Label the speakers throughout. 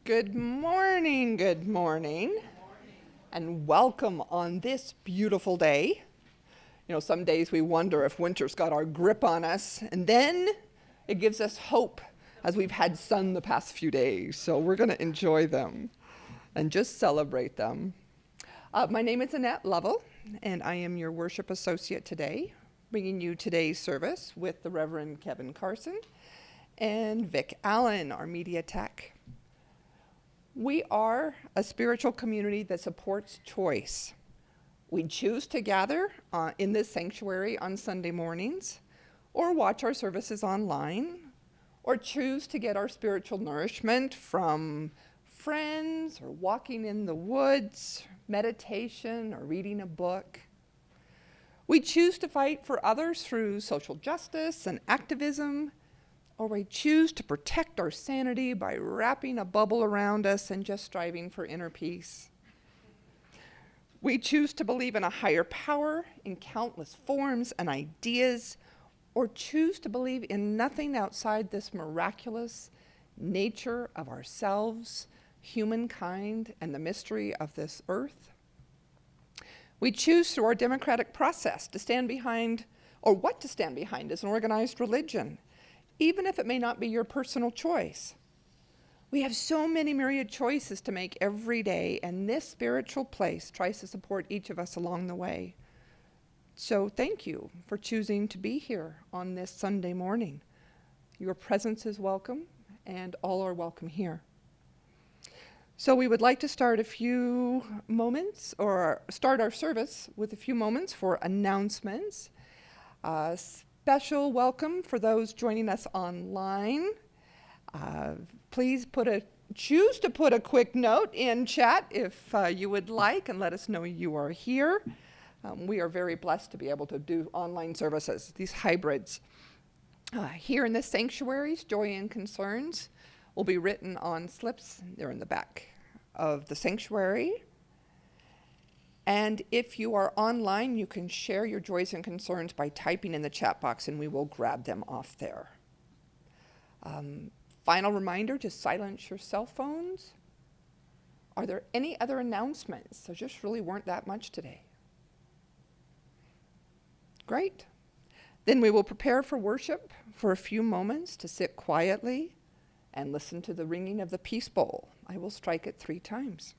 Speaker 1: Good morning, and welcome on this beautiful day. You know, some days we wonder if winter's got our grip on us, and then it gives us hope as we've had sun the past few days. So we're going to enjoy them and just celebrate them. My name is Annette Lovell, and I am your worship associate today, bringing you today's service with the Reverend Kevin Carson and Vic Allen, our media tech. We are a spiritual community that supports choice. We choose to gather in this sanctuary on Sunday mornings, or watch our services online, or choose to get our spiritual nourishment from friends, or walking in the woods, meditation, or reading a book. We choose to fight for others through social justice and activism, or we choose to protect our sanity by wrapping a bubble around us and just striving for inner peace. We choose to believe in a higher power in countless forms and ideas, or choose to believe in nothing outside this miraculous nature of ourselves, humankind, and the mystery of this earth. We choose through our democratic process to stand behind, or what to stand behind as an organized religion, even if it may not be your personal choice. We have so many myriad choices to make every day, and this spiritual place tries to support each of us along the way. So thank you for choosing to be here on this Sunday morning. Your presence is welcome, and all are welcome here. So we would like to start start our service with a few moments for announcements. Special welcome for those joining us online. Please choose to put a quick note in chat if you would like, and let us know you are here. We are very blessed to be able to do online services, these hybrids. Here in the sanctuaries, joy and concerns will be written on slips. They're in the back of the sanctuary. And if you are online, you can share your joys and concerns by typing in the chat box, and we will grab them off there. Final reminder, just silence your cell phones. Are there any other announcements? There just really weren't that much today. Great. Then we will prepare for worship for a few moments to sit quietly and listen to the ringing of the peace bowl. I will strike it 3 times.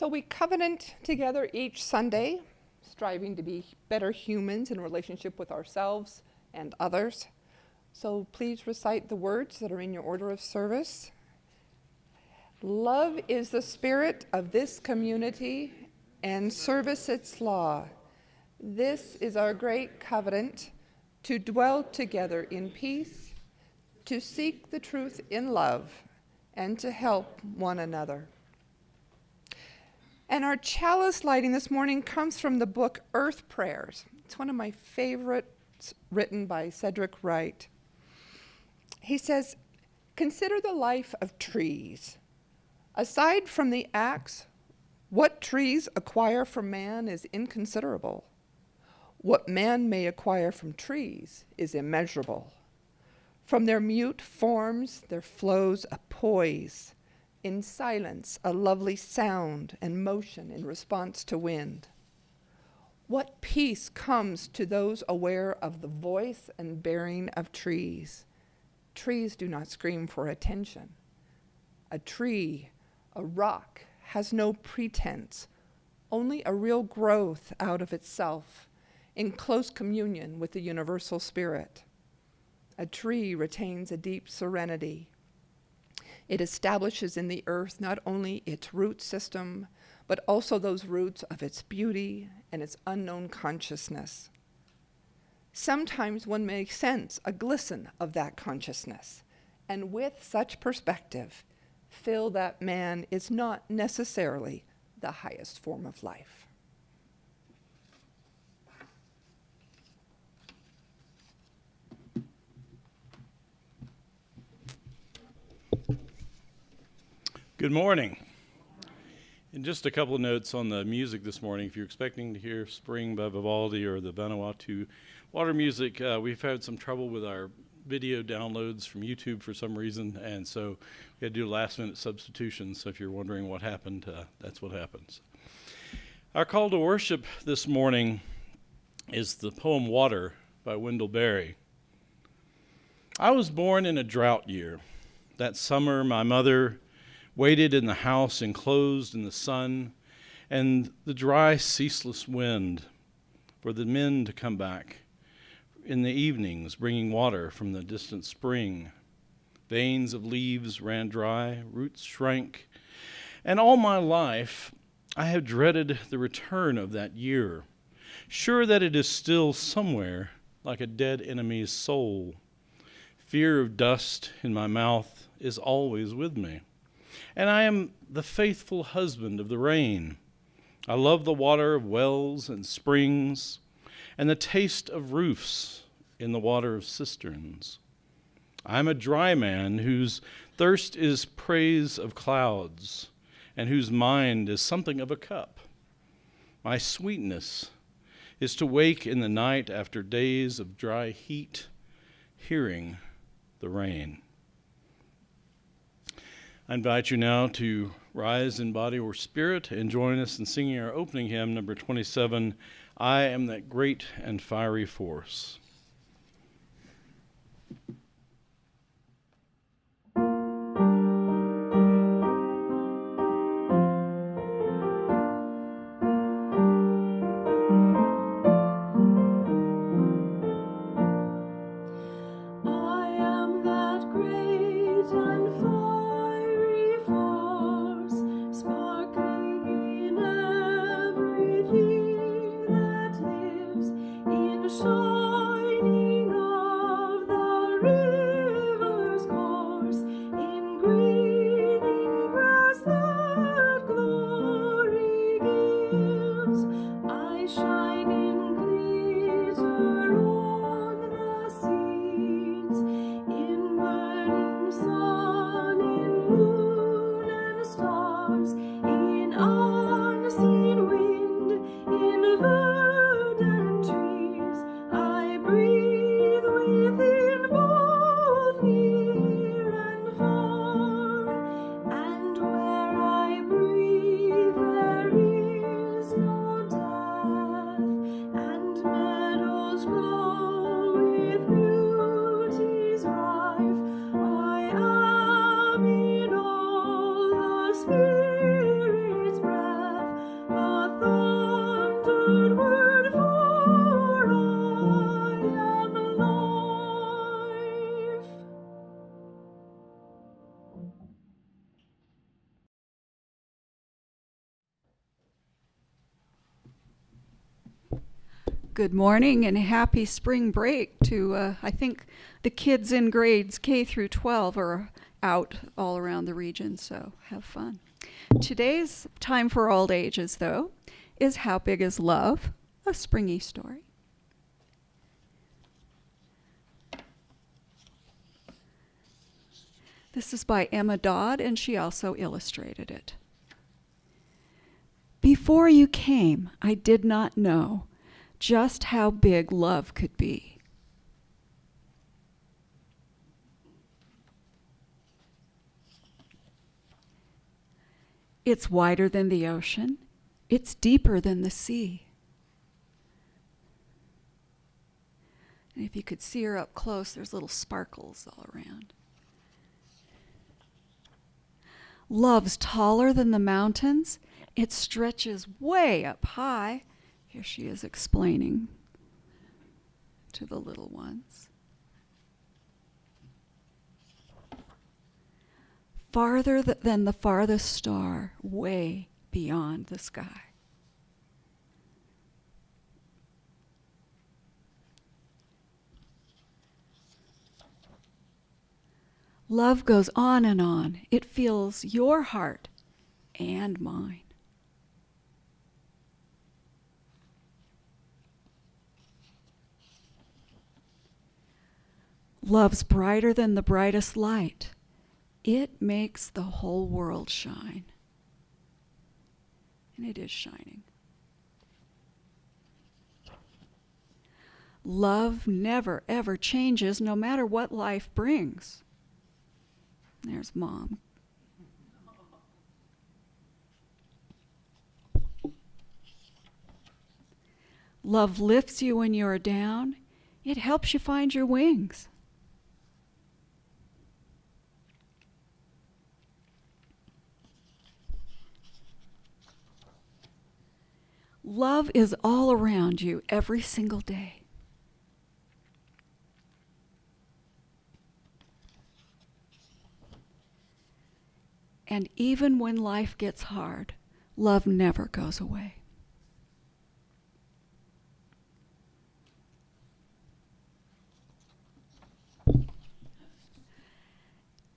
Speaker 1: So we covenant together each Sunday, striving to be better humans in relationship with ourselves and others. So please recite the words that are in your order of service. Love is the spirit of this community, and service its law. This is our great covenant, to dwell together in peace, to seek the truth in love, and to help one another. And our chalice lighting this morning comes from the book Earth Prayers. It's one of my favorites, written by Cedric Wright. He says, consider the life of trees. Aside from the axe, what trees acquire from man is inconsiderable. What man may acquire from trees is immeasurable. From their mute forms there flows a poise, in silence a lovely sound and motion in response to wind. What peace comes to those aware of the voice and bearing of trees? Trees do not scream for attention. A tree, a rock, has no pretense, only a real growth out of itself, in close communion with the universal spirit. A tree retains a deep serenity. It establishes in the earth not only its root system, but also those roots of its beauty and its unknown consciousness. Sometimes one may sense a glisten of that consciousness, and with such perspective, feel that man is not necessarily the highest form of life.
Speaker 2: Good morning. And just a couple of notes on the music this morning. If you're expecting to hear Spring by Vivaldi or the Vanuatu water music, we've had some trouble with our video downloads from YouTube for some reason, and so we had to do last-minute substitutions. So if you're wondering what happened, that's what happens. Our call to worship this morning is the poem Water by Wendell Berry. I was born in a drought year. That summer, my mother waited in the house enclosed in the sun and the dry, ceaseless wind for the men to come back in the evenings, bringing water from the distant spring. Veins of leaves ran dry, roots shrank, and all my life I have dreaded the return of that year, sure that it is still somewhere like a dead enemy's soul. Fear of dust in my mouth is always with me. And I am the faithful husband of the rain. I love the water of wells and springs, and the taste of roofs in the water of cisterns. I am a dry man whose thirst is praise of clouds, and whose mind is something of a cup. My sweetness is to wake in the night after days of dry heat, hearing the rain. I invite you now to rise in body or spirit and join us in singing our opening hymn, number 27, I Am That Great and Fiery Force.
Speaker 3: Shine. Good morning and happy spring break to, I think the kids in grades K through 12 are out all around the region, so have fun. Today's time for old ages, though, is How Big is Love? A springy story. This is by Emma Dodd, and she also illustrated it. Before you came, I did not know just how big love could be. It's wider than the ocean. It's deeper than the sea. And if you could see her up close, there's little sparkles all around. Love's taller than the mountains. It stretches way up high. Here she is explaining to the little ones. Farther than the farthest star, way beyond the sky. Love goes on and on. It fills your heart and mine. Love's brighter than the brightest light. It makes the whole world shine. And it is shining. Love never, ever changes, no matter what life brings. There's Mom. Love lifts you when you're down. It helps you find your wings. Love is all around you every single day. And even when life gets hard, love never goes away.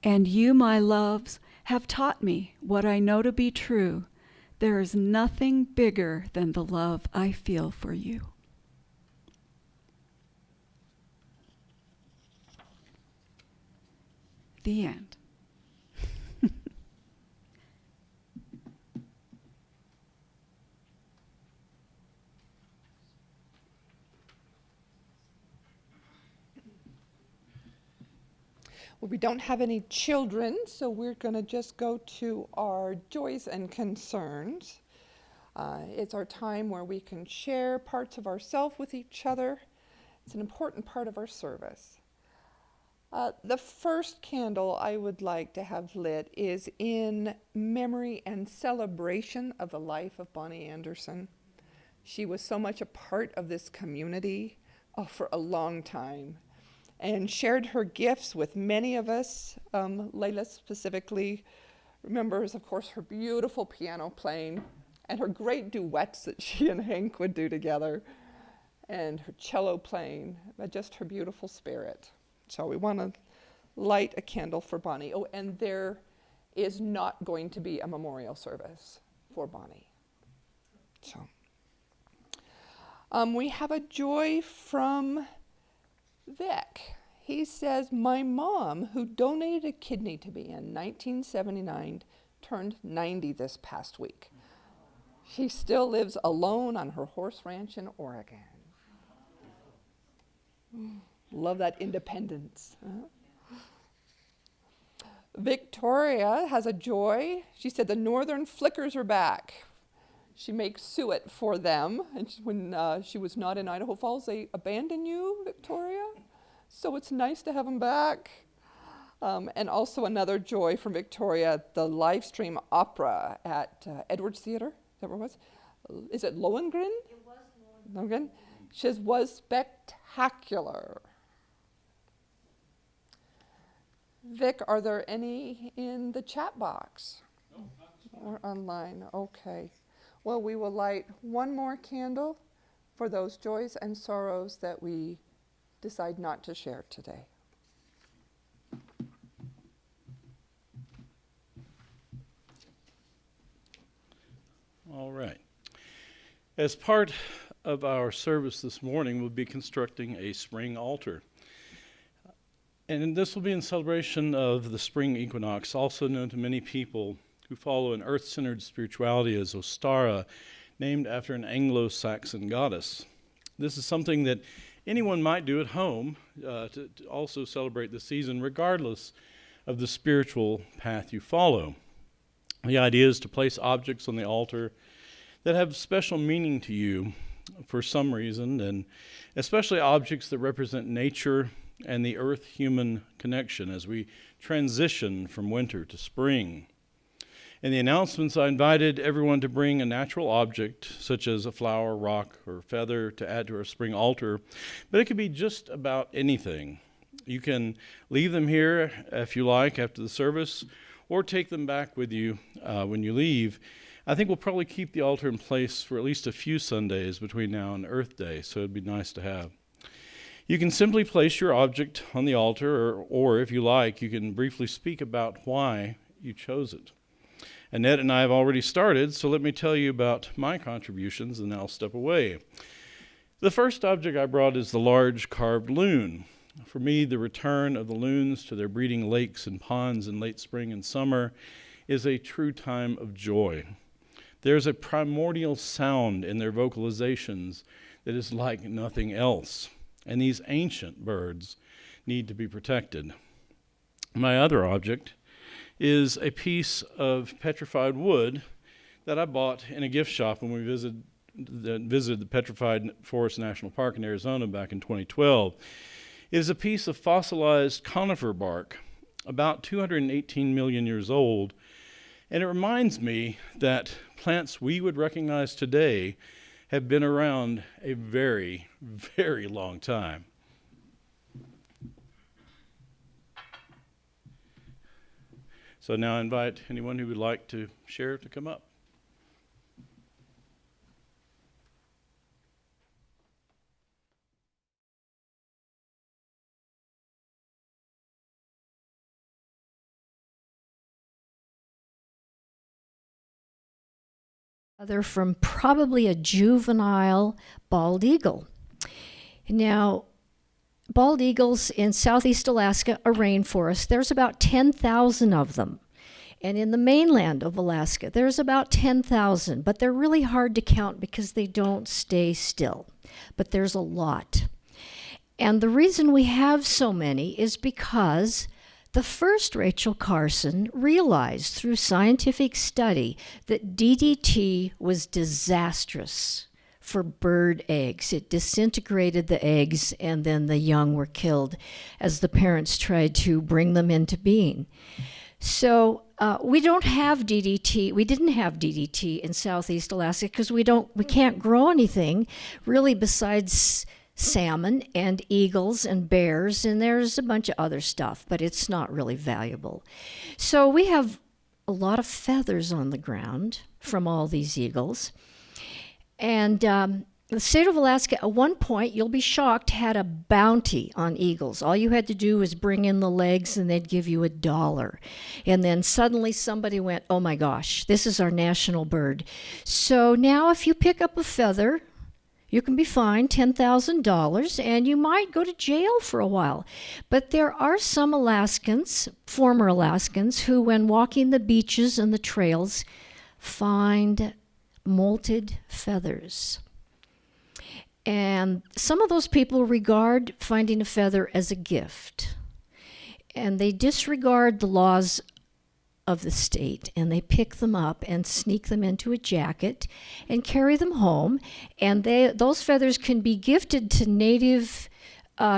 Speaker 3: And you, my loves, have taught me what I know to be true. There is nothing bigger than the love I feel for you. The end.
Speaker 1: Well, we don't have any children, so we're going to just go to our joys and concerns. It's our time where we can share parts of ourselves with each other. It's an important part of our service. The first candle I would like to have lit is in memory and celebration of the life of Bonnie Anderson. She was so much a part of this community for a long time, and shared her gifts with many of us. Layla specifically remembers, of course, her beautiful piano playing and her great duets that she and Hank would do together, and her cello playing, just her beautiful spirit. So we want to light a candle for Bonnie. Oh, and there is not going to be a memorial service for Bonnie. So we have a joy from Vic. He says, my mom, who donated a kidney to me in 1979, turned 90 this past week. She still lives alone on her horse ranch in Oregon. Love that independence. Victoria has a joy. She said the northern flickers are back. She makes suet for them. And when she was not in Idaho Falls, they abandoned you, Victoria. So it's nice to have them back. And also another joy from Victoria, the live stream opera at Edwards Theater. Is that where it was? Is it Lohengrin?
Speaker 4: It was
Speaker 1: Lohengrin. She says, was spectacular. Vic, are there any in the chat box? No, or online? Okay. Well, we will light one more candle for those joys and sorrows that we decide not to share today.
Speaker 2: All right. As part of our service this morning, we'll be constructing a spring altar. And this will be in celebration of the spring equinox, also known to many people who follow an earth-centered spirituality as Ostara, named after an Anglo-Saxon goddess. This is something that anyone might do at home to also celebrate the season, regardless of the spiritual path you follow. The idea is to place objects on the altar that have special meaning to you for some reason, and especially objects that represent nature and the earth-human connection as we transition from winter to spring. In the announcements, I invited everyone to bring a natural object, such as a flower, rock, or feather, to add to our spring altar, but it could be just about anything. You can leave them here if you like after the service, or take them back with you when you leave. I think we'll probably keep the altar in place for at least a few Sundays between now and Earth Day, so it'd be nice to have. You can simply place your object on the altar, or if you like, you can briefly speak about why you chose it. Annette and I have already started, so let me tell you about my contributions, and then I'll step away. The first object I brought is the large carved loon. For me, the return of the loons to their breeding lakes and ponds in late spring and summer is a true time of joy. There's a primordial sound in their vocalizations that is like nothing else, and these ancient birds need to be protected. My other object is a piece of petrified wood that I bought in a gift shop when we visited the Petrified Forest National Park in Arizona back in 2012. It is a piece of fossilized conifer bark, about 218 million years old, and it reminds me that plants we would recognize today have been around a very, very long time. So now I invite anyone who would like to share to come up.
Speaker 4: They're from probably a juvenile bald eagle. Now, bald eagles in southeast Alaska, a rainforest, there's about 10,000 of them. And in the mainland of Alaska, there's about 10,000, but they're really hard to count because they don't stay still. But there's a lot. And the reason we have so many is because the first Rachel Carson realized through scientific study that DDT was disastrous for bird eggs. It disintegrated the eggs, and then the young were killed as the parents tried to bring them into being. So we don't have DDT. We didn't have DDT in southeast Alaska because we can't grow anything really besides salmon and eagles and bears, and there's a bunch of other stuff, but it's not really valuable. So we have a lot of feathers on the ground from all these eagles. And the state of Alaska, at one point, you'll be shocked, had a bounty on eagles. All you had to do was bring in the legs and they'd give you $1. And then suddenly somebody went, oh my gosh, this is our national bird. So now if you pick up a feather, you can be fined $10,000 and you might go to jail for a while. But there are some Alaskans, former Alaskans, who when walking the beaches and the trails find molted feathers. And some of those people regard finding a feather as a gift. And they disregard the laws of the state, and they pick them up and sneak them into a jacket and carry them home. And those feathers can be gifted to native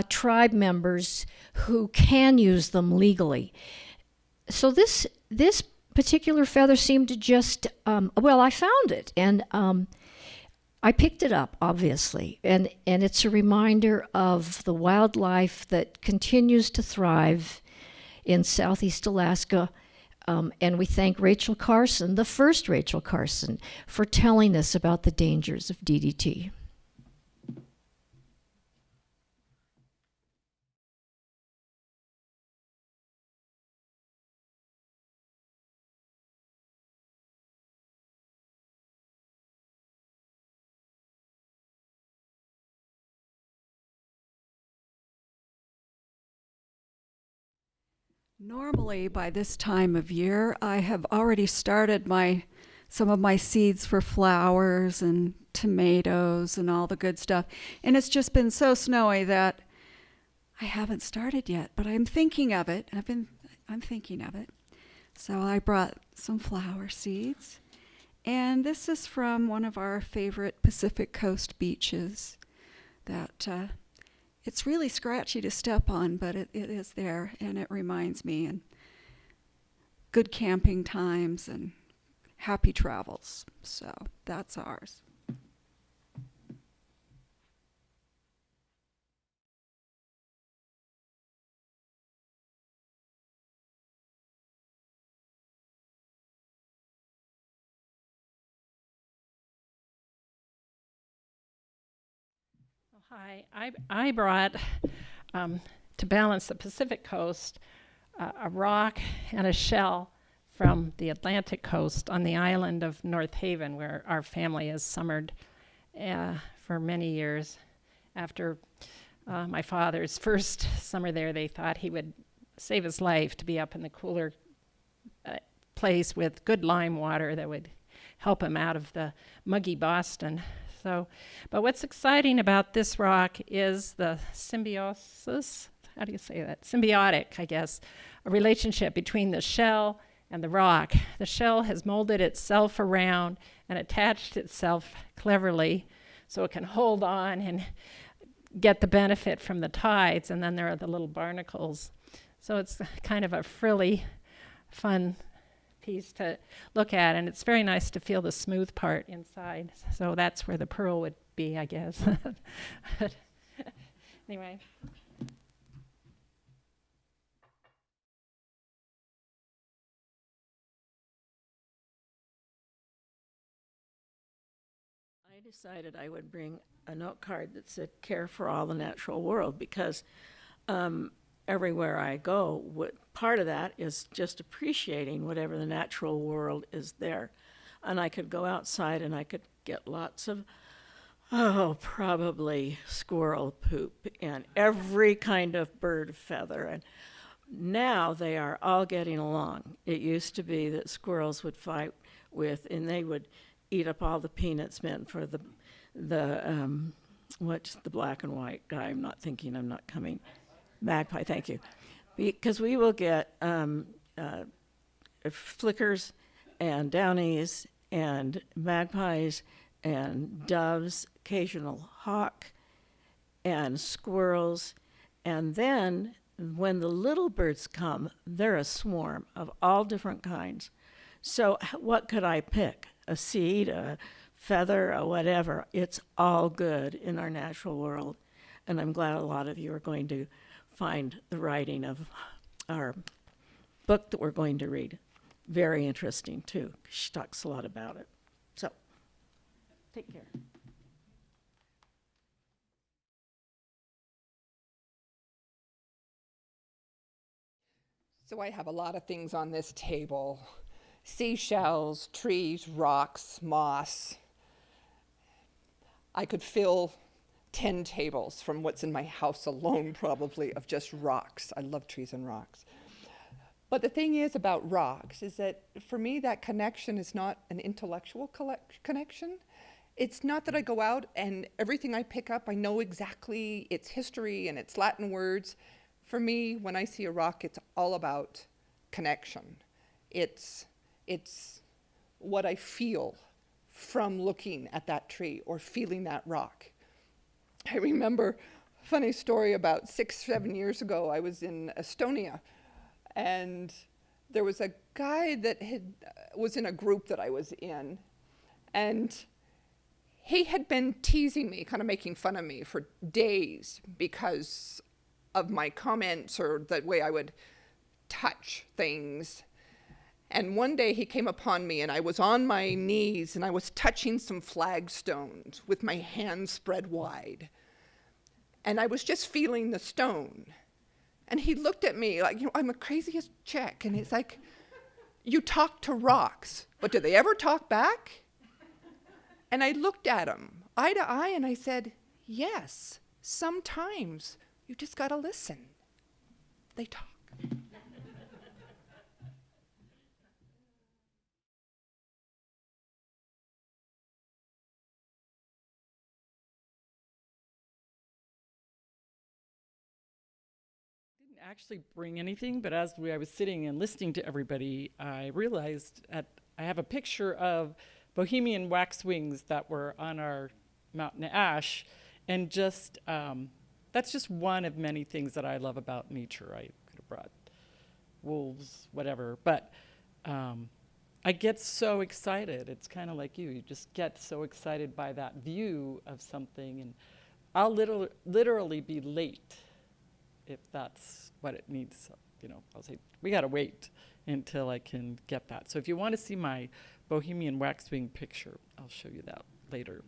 Speaker 4: tribe members who can use them legally. So this particular feather seemed to just, I found it, and I picked it up, obviously, and it's a reminder of the wildlife that continues to thrive in southeast Alaska. And we thank Rachel Carson, the first Rachel Carson, for telling us about the dangers of DDT.
Speaker 3: Normally, by this time of year, I have already started some of my seeds for flowers and tomatoes and all the good stuff. And it's just been so snowy that I haven't started yet, but I'm thinking of it. I'm thinking of it. So I brought some flower seeds. And this is from one of our favorite Pacific Coast beaches that it's really scratchy to step on, but it is there, and it reminds me and good camping times and happy travels. So that's ours.
Speaker 5: Hi, I brought, to balance the Pacific coast, a rock and a shell from the Atlantic coast on the island of North Haven, where our family has summered for many years. After my father's first summer there, they thought he would save his life to be up in the cooler place with good lime water that would help him out of the muggy Boston. But what's exciting about this rock is the symbiosis, how do you say that? Symbiotic, I guess, a relationship between the shell and the rock. The shell has molded itself around and attached itself cleverly so it can hold on and get the benefit from the tides, and then there are the little barnacles. So it's kind of a frilly, fun piece to look at, and it's very nice to feel the smooth part inside. So that's where the pearl would be, I guess. Anyway.
Speaker 6: I decided I would bring a note card that said "Care for all the natural world" because everywhere I go, part of that is just appreciating whatever the natural world is there. And I could go outside and I could get lots of, probably squirrel poop and every kind of bird feather. And now they are all getting along. It used to be that squirrels would fight with, and they would eat up all the peanuts meant for the what's the black and white guy? I'm not coming. Magpie, thank you. Because we will get flickers and downies and magpies and doves, occasional hawk and squirrels. And then when the little birds come, they're a swarm of all different kinds. So what could I pick? A seed, a feather, or whatever. It's all good in our natural world. And I'm glad a lot of you are going to find the writing of our book that we're going to read very interesting too. She talks a lot about it. So, take care.
Speaker 1: So I have a lot of things on this table. Seashells, trees, rocks, moss. I could fill 10 tables from what's in my house alone, probably, of just rocks. I love trees and rocks. But the thing is about rocks is that for me, that connection is not an intellectual connection. It's not that I go out and everything I pick up, I know exactly its history and its Latin words. For me, when I see a rock, it's all about connection. It's what I feel from looking at that tree or feeling that rock. I remember a funny story about 6-7 years ago. I was in Estonia, and there was a guy that was in a group that I was in, and he had been teasing me, kind of making fun of me for days because of my comments or the way I would touch things. And one day he came upon me, and I was on my knees, and I was touching some flagstones with my hands spread wide. And I was just feeling the stone. And he looked at me like, I'm the craziest chick. And he's like, you talk to rocks, but do they ever talk back? And I looked at him, eye to eye, and I said, yes, sometimes you just gotta listen. They talk.
Speaker 7: actually bring anything, but as I was sitting and listening to everybody, I realized I have a picture of Bohemian waxwings that were on our mountain ash, and just that's just one of many things that I love about nature. I could have brought wolves, whatever, but I get so excited. It's kind of like you just get so excited by that view of something, and I'll literally be late if that's what it needs. I'll say, we gotta wait until I can get that. So if you want to see my Bohemian waxwing picture, I'll show you that later.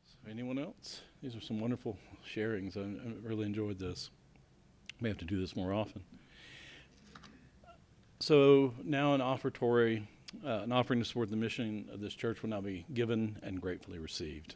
Speaker 2: So anyone else? These are some wonderful sharings. I really enjoyed this. May have to do this more often. So now an offertory, an offering to support the mission of this church will now be given and gratefully received.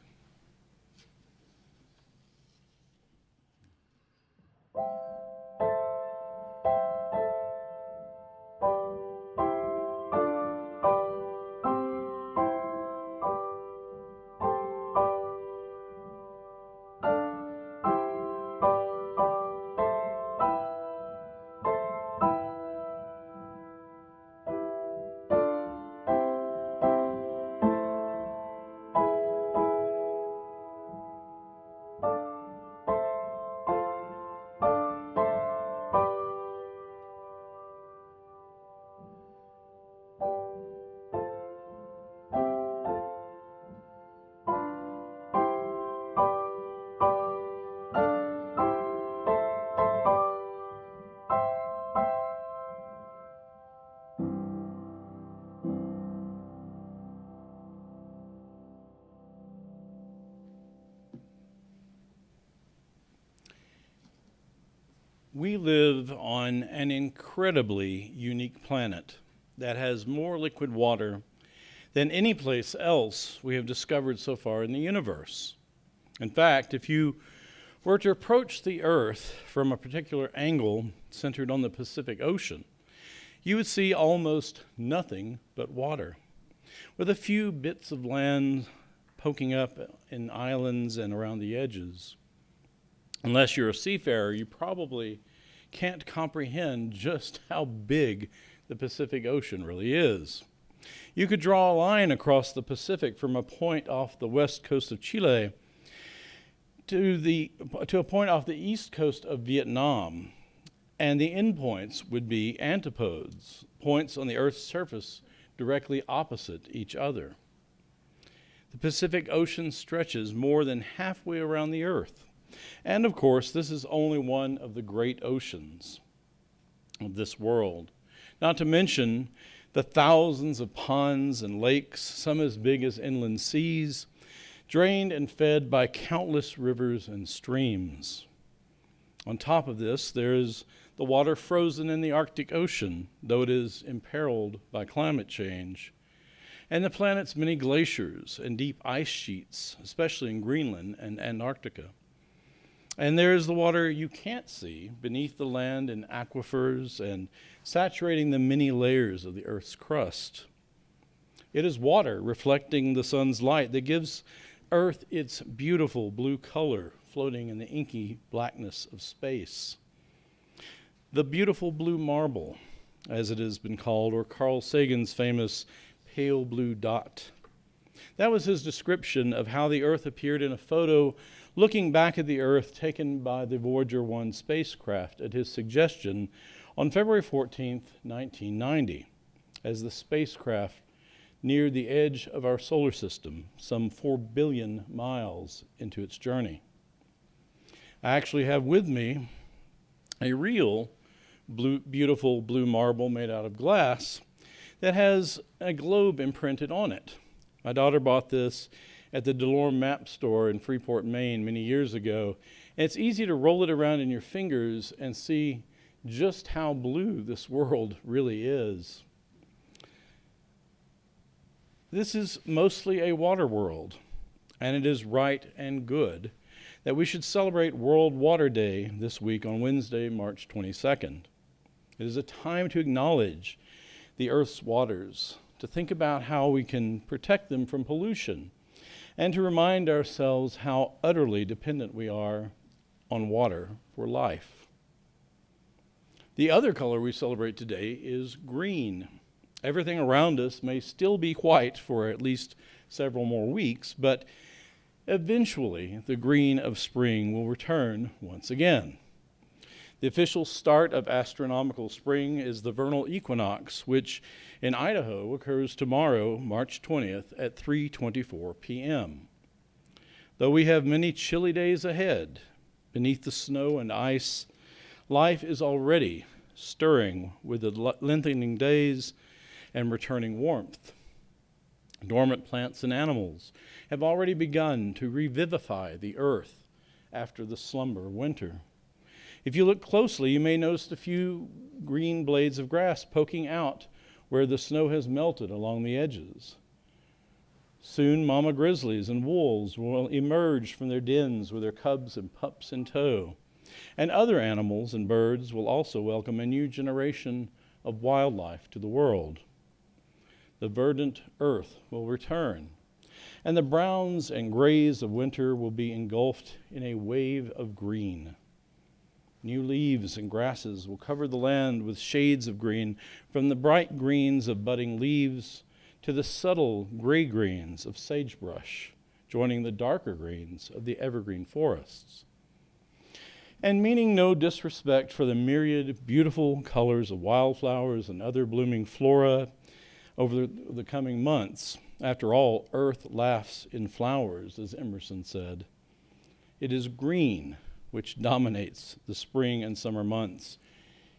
Speaker 2: We live on an incredibly unique planet that has more liquid water than any place else we have discovered so far in the universe. In fact, if you were to approach the Earth from a particular angle centered on the Pacific Ocean, you would see almost nothing but water, with a few bits of land poking up in islands and around the edges. Unless you're a seafarer, you probably can't comprehend just how big the Pacific Ocean really is. You could draw a line across the Pacific from a point off the west coast of Chile to a point off the east coast of Vietnam, and the endpoints would be antipodes, points on the Earth's surface directly opposite each other. The Pacific Ocean stretches more than halfway around the Earth. And of course, this is only one of the great oceans of this world. Not to mention the thousands of ponds and lakes, some as big as inland seas, drained and fed by countless rivers and streams. On top of this, there is the water frozen in the Arctic Ocean, though it is imperiled by climate change, and the planet's many glaciers and deep ice sheets, especially in Greenland and Antarctica. And there is the water you can't see beneath the land in aquifers and saturating the many layers of the Earth's crust. It is water reflecting the sun's light that gives Earth its beautiful blue color floating in the inky blackness of space. The beautiful blue marble, as it has been called, or Carl Sagan's famous pale blue dot. That was his description of how the Earth appeared in a photo looking back at the Earth taken by the Voyager 1 spacecraft at his suggestion on February 14, 1990, as the spacecraft neared the edge of our solar system, some 4 billion miles into its journey. I actually have with me a real beautiful blue marble made out of glass that has a globe imprinted on it. My daughter bought this at the DeLorme Map Store in Freeport, Maine many years ago. And it's easy to roll it around in your fingers and see just how blue this world really is. This is mostly a water world, and it is right and good that we should celebrate World Water Day this week on Wednesday, March 22nd. It is a time to acknowledge the Earth's waters, to think about how we can protect them from pollution, and to remind ourselves how utterly dependent we are on water for life. The other color we celebrate today is green. Everything around us may still be white for at least several more weeks, but eventually the green of spring will return once again. The official start of astronomical spring is the vernal equinox, which in Idaho occurs tomorrow, March 20th at 3:24 p.m. Though we have many chilly days ahead, beneath the snow and ice, life is already stirring with the lengthening days and returning warmth. Dormant plants and animals have already begun to revivify the earth after the slumber of winter. If you look closely, you may notice a few green blades of grass poking out where the snow has melted along the edges. Soon mama grizzlies and wolves will emerge from their dens with their cubs and pups in tow. And other animals and birds will also welcome a new generation of wildlife to the world. The verdant earth will return, and the browns and grays of winter will be engulfed in a wave of green. New leaves and grasses will cover the land with shades of green, from the bright greens of budding leaves to the subtle gray greens of sagebrush, joining the darker greens of the evergreen forests. And meaning no disrespect for the myriad beautiful colors of wildflowers and other blooming flora over the coming months, after all, earth laughs in flowers, as Emerson said. It is green which dominates the spring and summer months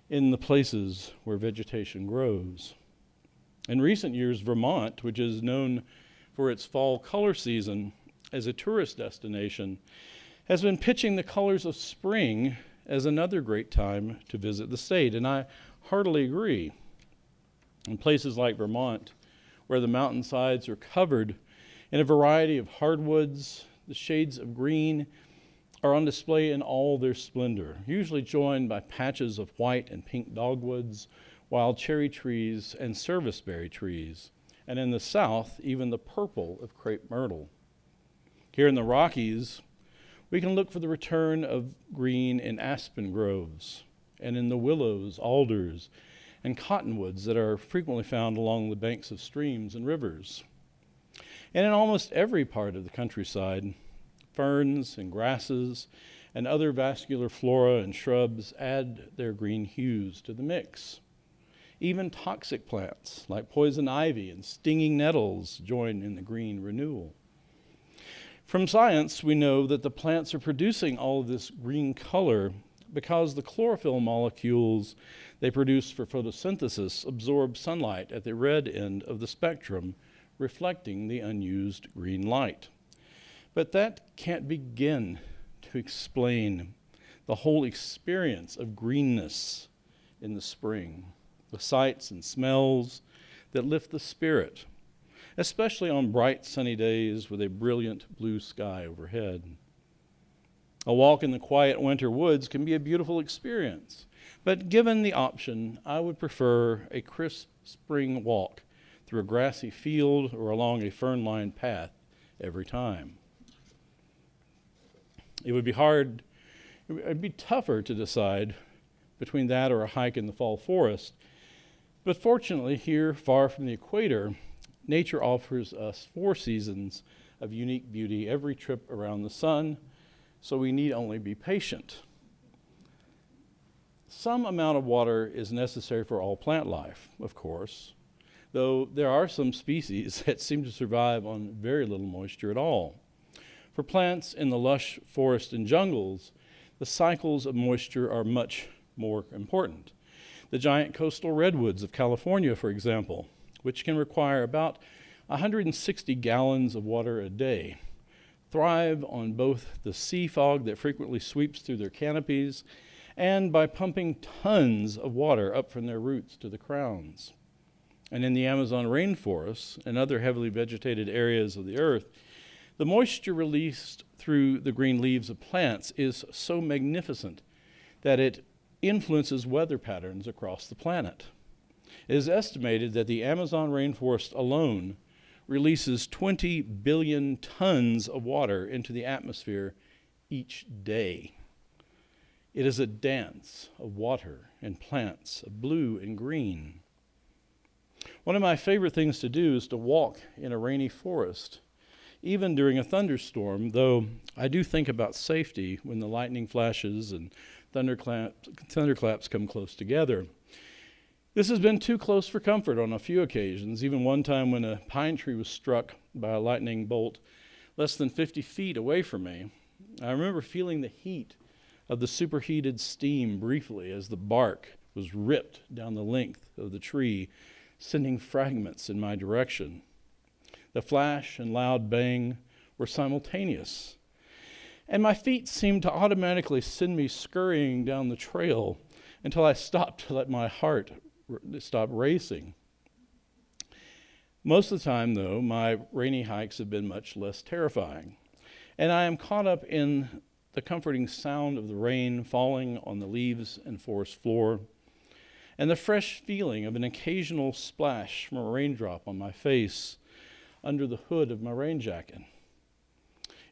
Speaker 2: in the places where vegetation grows. In recent years, Vermont, which is known for its fall color season as a tourist destination, has been pitching the colors of spring as another great time to visit the state, and I heartily agree. In places like Vermont, where the mountainsides are covered in a variety of hardwoods, the shades of green are on display in all their splendor, usually joined by patches of white and pink dogwoods, wild cherry trees, and serviceberry trees, and in the south, even the purple of crepe myrtle. Here in the Rockies, we can look for the return of green in aspen groves, and in the willows, alders, and cottonwoods that are frequently found along the banks of streams and rivers. And in almost every part of the countryside, ferns and grasses and other vascular flora and shrubs add their green hues to the mix. Even toxic plants like poison ivy and stinging nettles join in the green renewal. From science, we know that the plants are producing all of this green color because the chlorophyll molecules they produce for photosynthesis absorb sunlight at the red end of the spectrum, reflecting the unused green light. But that can't begin to explain the whole experience of greenness in the spring, the sights and smells that lift the spirit, especially on bright sunny days with a brilliant blue sky overhead. A walk in the quiet winter woods can be a beautiful experience, but given the option, I would prefer a crisp spring walk through a grassy field or along a fern-lined path every time. It'd be tougher to decide between that or a hike in the fall forest, but fortunately here, far from the equator, nature offers us 4 seasons of unique beauty every trip around the sun, so we need only be patient. Some amount of water is necessary for all plant life, of course, though there are some species that seem to survive on very little moisture at all. For plants in the lush forest and jungles, the cycles of moisture are much more important. The giant coastal redwoods of California, for example, which can require about 160 gallons of water a day, thrive on both the sea fog that frequently sweeps through their canopies and by pumping tons of water up from their roots to the crowns. And in the Amazon rainforests and other heavily vegetated areas of the earth, the moisture released through the green leaves of plants is so magnificent that it influences weather patterns across the planet. It is estimated that the Amazon rainforest alone releases 20 billion tons of water into the atmosphere each day. It is a dance of water and plants, of blue and green. One of my favorite things to do is to walk in a rainy forest, even during a thunderstorm, though I do think about safety when the lightning flashes and thunderclaps come close together. This has been too close for comfort on a few occasions, even one time when a pine tree was struck by a lightning bolt less than 50 feet away from me. I remember feeling the heat of the superheated steam briefly as the bark was ripped down the length of the tree, sending fragments in my direction. The flash and loud bang were simultaneous, and my feet seemed to automatically send me scurrying down the trail until I stopped to let my heart stop racing. Most of the time, though, my rainy hikes have been much less terrifying, and I am caught up in the comforting sound of the rain falling on the leaves and forest floor, and the fresh feeling of an occasional splash from a raindrop on my face under the hood of my rain jacket.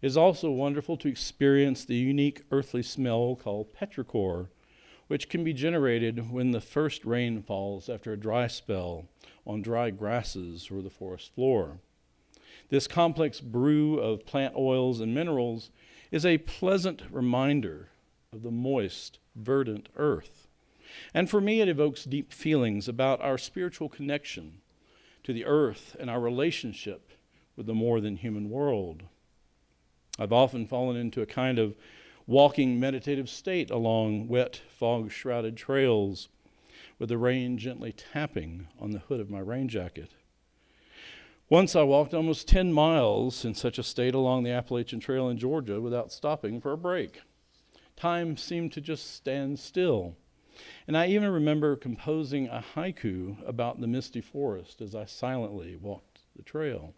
Speaker 2: It is also wonderful to experience the unique earthly smell called petrichor, which can be generated when the first rain falls after a dry spell on dry grasses or the forest floor. This complex brew of plant oils and minerals is a pleasant reminder of the moist, verdant earth. And for me, it evokes deep feelings about our spiritual connection to the earth and our relationship with the more than human world. I've often fallen into a kind of walking meditative state along wet, fog-shrouded trails with the rain gently tapping on the hood of my rain jacket. Once I walked almost 10 miles in such a state along the Appalachian Trail in Georgia without stopping for a break. Time seemed to just stand still. And I even remember composing a haiku about the misty forest as I silently walked the trail.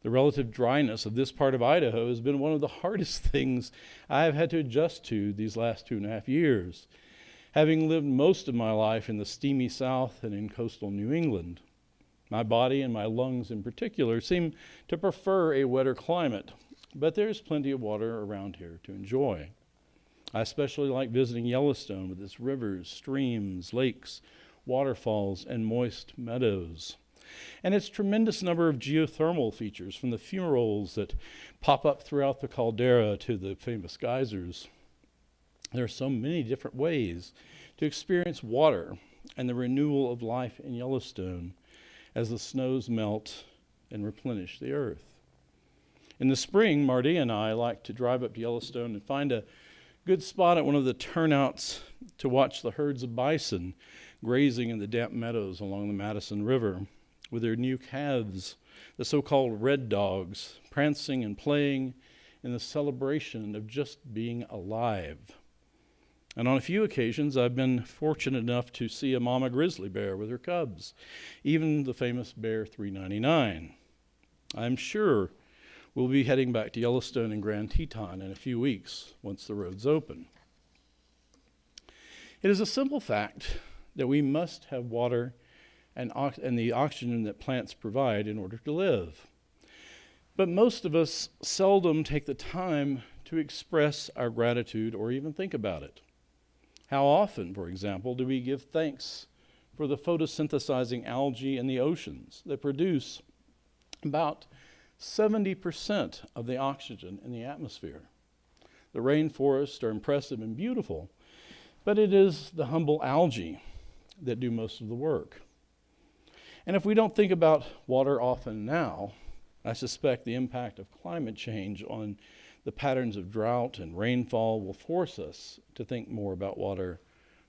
Speaker 2: The relative dryness of this part of Idaho has been one of the hardest things I have had to adjust to these last 2.5 years, having lived most of my life in the steamy South and in coastal New England. My body and my lungs in particular seem to prefer a wetter climate, but there's plenty of water around here to enjoy. I especially like visiting Yellowstone with its rivers, streams, lakes, waterfalls, and moist meadows, and its tremendous number of geothermal features, from the fumaroles that pop up throughout the caldera to the famous geysers. There are so many different ways to experience water and the renewal of life in Yellowstone as the snows melt and replenish the earth. In the spring, Marty and I like to drive up to Yellowstone and find a good spot at one of the turnouts to watch the herds of bison grazing in the damp meadows along the Madison River, with their new calves, the so-called red dogs, prancing and playing in the celebration of just being alive. And on a few occasions, I've been fortunate enough to see a mama grizzly bear with her cubs, even the famous Bear 399. I'm sure we'll be heading back to Yellowstone and Grand Teton in a few weeks once the roads open. It is a simple fact that we must have water and the oxygen that plants provide in order to live. But most of us seldom take the time to express our gratitude or even think about it. How often, for example, do we give thanks for the photosynthesizing algae in the oceans that produce about 70% of the oxygen in the atmosphere? The rainforests are impressive and beautiful, but it is the humble algae that do most of the work. And if we don't think about water often now, I suspect the impact of climate change on the patterns of drought and rainfall will force us to think more about water,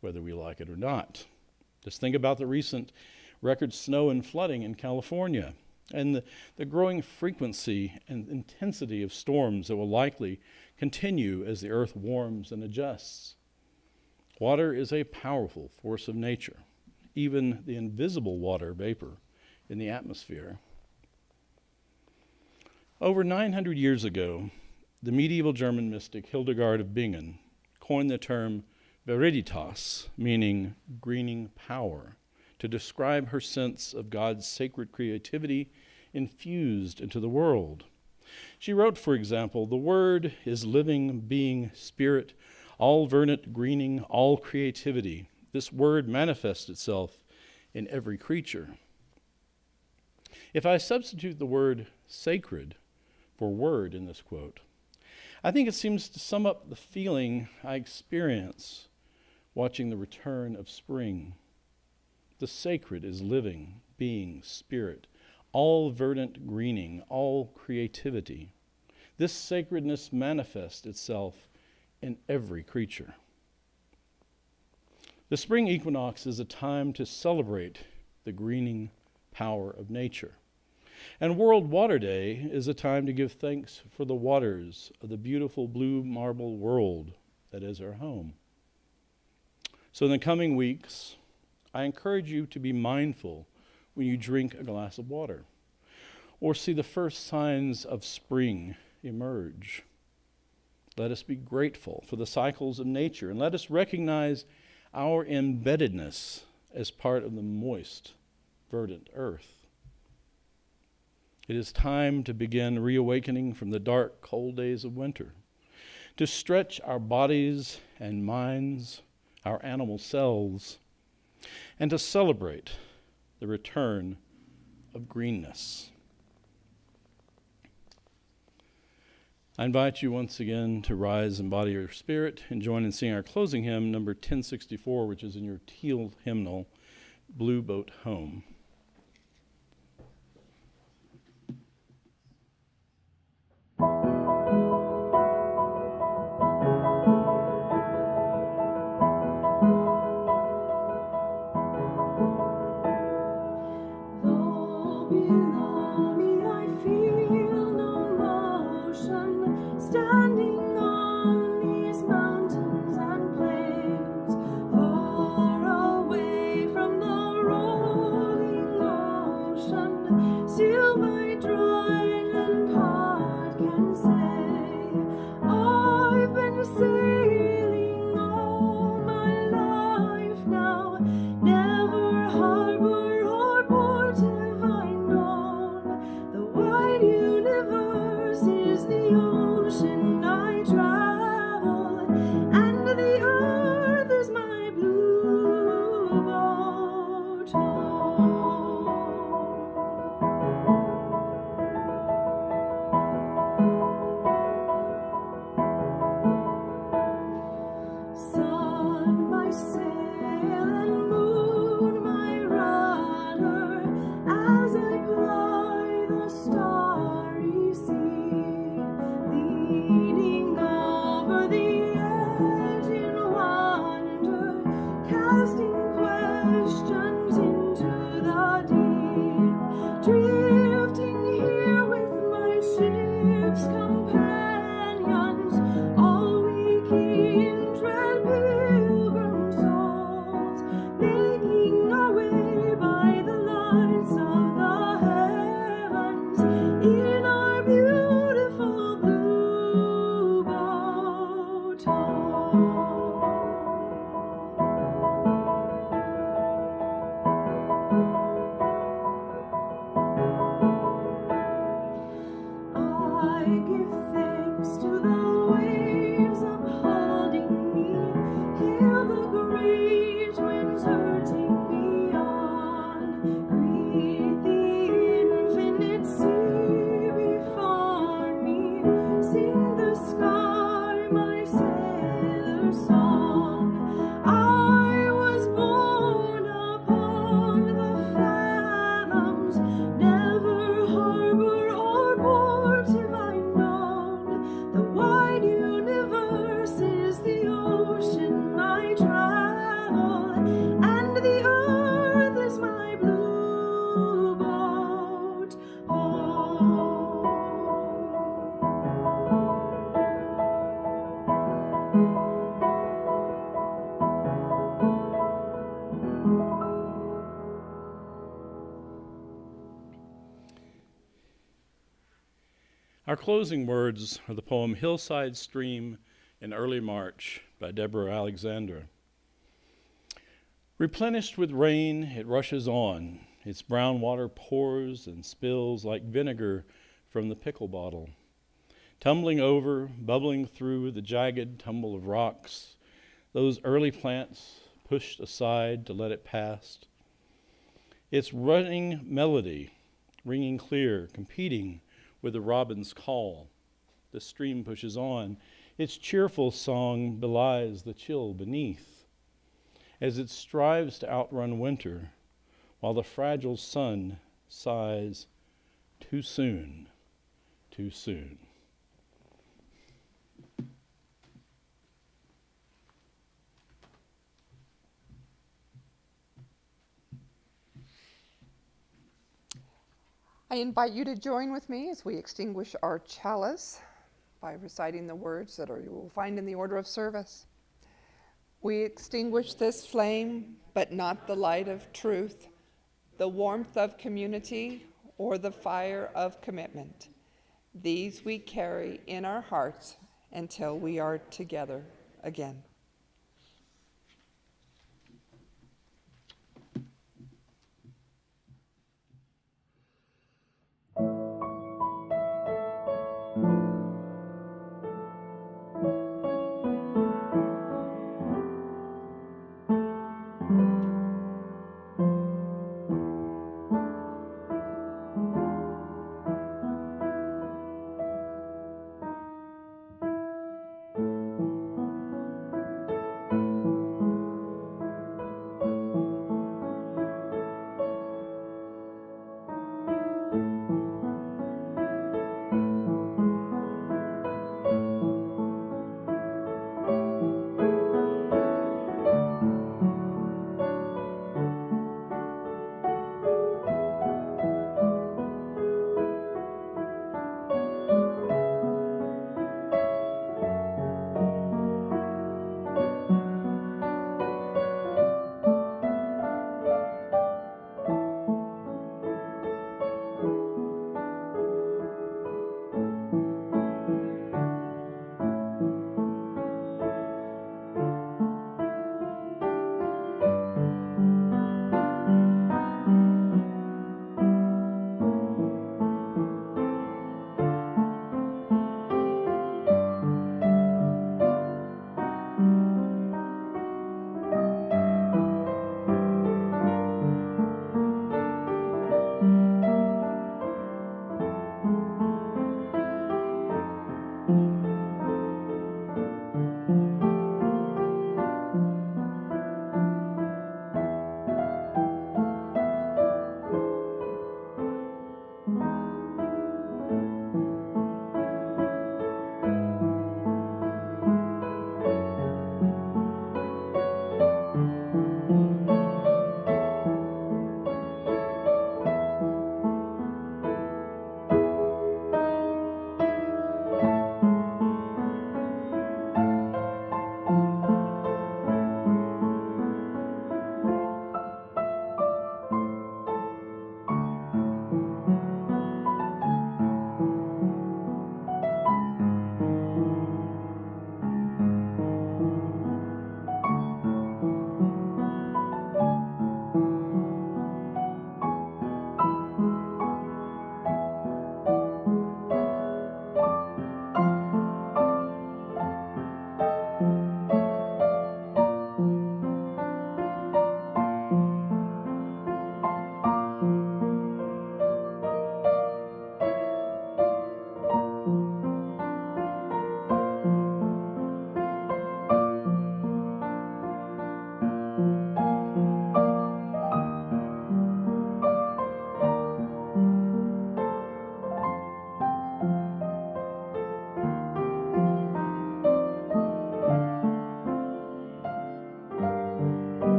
Speaker 2: whether we like it or not. Just think about the recent record snow and flooding in California, and the growing frequency and intensity of storms that will likely continue as the earth warms and adjusts. Water is a powerful force of nature, even the invisible water vapor in the atmosphere. Over 900 years ago, the medieval German mystic Hildegard of Bingen coined the term Veriditas, meaning greening power, to describe her sense of God's sacred creativity infused into the world. She wrote, for example, "The Word is living, being, spirit, all verdant greening, all creativity. This Word manifests itself in every creature." If I substitute the word sacred for word in this quote, I think it seems to sum up the feeling I experience watching the return of spring. The sacred is living, being, spirit, all verdant greening, all creativity. This sacredness manifests itself in every creature. The spring equinox is a time to celebrate the greening power of nature. And World Water Day is a time to give thanks for the waters of the beautiful blue marble world that is our home. So in the coming weeks, I encourage you to be mindful when you drink a glass of water or see the first signs of spring emerge. Let us be grateful for the cycles of nature, and let us recognize our embeddedness as part of the moist, verdant earth. It is time to begin reawakening from the dark, cold days of winter, to stretch our bodies and minds, our animal selves, and to celebrate the return of greenness. I invite you once again to rise in body or spirit and join in singing our closing hymn, number 1064, which is in your teal hymnal, Blue Boat Home.
Speaker 8: Standing on these mountains and plains, far away from the rolling
Speaker 2: Our closing words are the poem Hillside Stream in Early March by Deborah Alexandra. Replenished with rain, it rushes on. Its brown water pours and spills like vinegar from the pickle bottle. Tumbling over, bubbling through the jagged tumble of rocks, those early plants pushed aside to let it pass. Its running melody, ringing clear, competing with the robin's call. The stream pushes on. Its cheerful song belies the chill beneath, as it strives to outrun winter, while the fragile sun sighs, too soon, too soon.
Speaker 1: I invite you to join with me as we extinguish our chalice by reciting the words that you will find in the order of service. We extinguish this flame, but not the light of truth, the warmth of community, or the fire of commitment. These we carry in our hearts until we are together again.